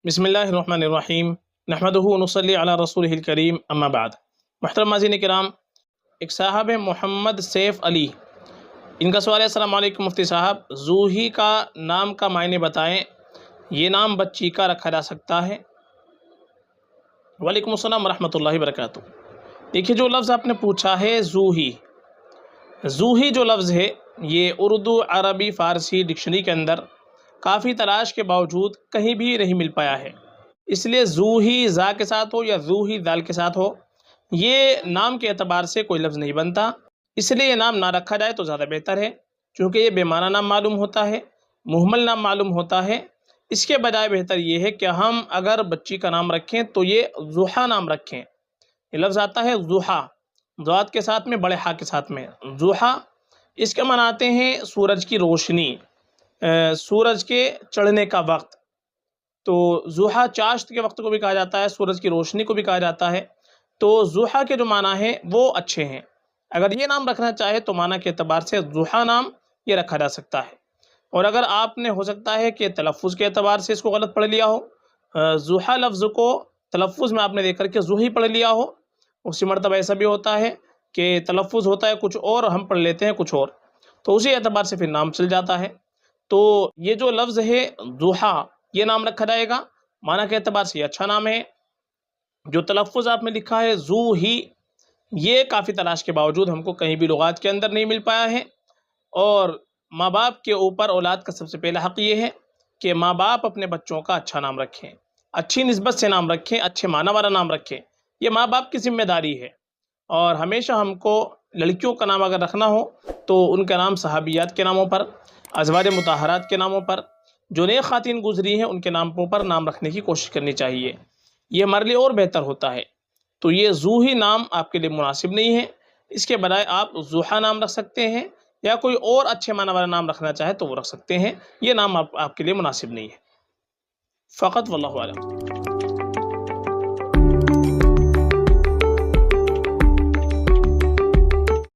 बिस्मिल्लाहिर्रहमानिर्रहीम नहमदुहु व नुसल्ली अला रसूलिहिल करीम अम्मा बाद। मुहतरम नाज़रीन किराम, एक साहब है मोहम्मद सैफ अली, इनका सवाल है, अस्सलाम वालेकुम मुफ्ती साहब, जूही का नाम का मायने बताएं, ये नाम बच्ची का रखा जा सकता है? वालेकुम अस्सलाम रहमतुल्लाहि व बरकातुहू। देखिए, जो लफ्ज़ आपने पूछा है जूही, जूही जो लफ्ज़ है ये उर्दू, अरबी, फ़ारसी डिक्शनरी के अंदर काफ़ी तलाश के बावजूद कहीं भी नहीं मिल पाया है। इसलिए जूही ज़ा के साथ हो या जूही दाल के साथ हो, ये नाम के एतबार से कोई लफ्ज़ नहीं बनता। इसलिए ये नाम ना रखा जाए तो ज़्यादा बेहतर है, क्योंकि ये बेमाना नाम मालूम होता है, मुहम्मल नाम मालूम होता है। इसके बजाय बेहतर ये है कि हम अगर बच्ची का नाम रखें तो ये ज़ुहा नाम रखें। ये लफ्ज़ आता है ज़ुहा, ज़ात के साथ में, बड़े हा के साथ में, ज़ुहा। इसके मनाते हैं सूरज की रोशनी, सूरज के चढ़ने का वक्त। तो ज़ुहा चाश्त के वक्त को भी कहा जाता है, सूरज की रोशनी को भी कहा जाता है। तो ज़ुहा के जो माना है वो अच्छे हैं। अगर ये नाम रखना चाहे तो माना के एतबार से ज़ुहा नाम ये रखा जा सकता है। और अगर आपने हो सकता है कि तलफ़्फ़ुज़ के एतबार से इसको गलत पढ़ लिया हो, ज़ुहा लफ्ज़ को तलफ़्फ़ुज़ में आपने देख कर के ज़ुही पढ़ लिया हो। उसी मरतबा ऐसा भी होता है कि तलफ़्फ़ुज़ होता है कुछ और, हम पढ़ लेते हैं कुछ और, तो उसी एतबार से फिर नाम चल जाता है। तो ये जो लफ्ज़ है ज़ुहा, ये नाम रखा जाएगा, माना के एतबार से ये अच्छा नाम है। जो तलफ़्फ़ुज़ आपने लिखा है ज़ूही, ये काफ़ी तलाश के बावजूद हमको कहीं भी लुगात के अंदर नहीं मिल पाया है। और माँ बाप के ऊपर औलाद का सबसे पहला हक़ ये है कि माँ बाप अपने बच्चों का अच्छा नाम रखें, अच्छी निस्बत से नाम रखें, अच्छे माना वाला नाम रखें। ये माँ बाप की ज़िम्मेदारी है। और हमेशा हमको लड़कियों का नाम अगर रखना हो तो उनका नाम सहाबियात के नामों पर, अज़वाज मुताहरात के नामों पर, जो नेक ख़ातिन गुज़री हैं उनके नामों पर नाम रखने की कोशिश करनी चाहिए। ये हमारे लिए और बेहतर होता है। तो ये ज़ूही नाम आपके लिए मुनासिब नहीं है। इसके बजाय आप ज़ुहा नाम रख सकते हैं, या कोई और अच्छे माना वाला नाम रखना चाहे तो वो रख सकते हैं। ये नाम आपके लिए मुनासिब नहीं है। फ़क़त वल्लाहु आलम।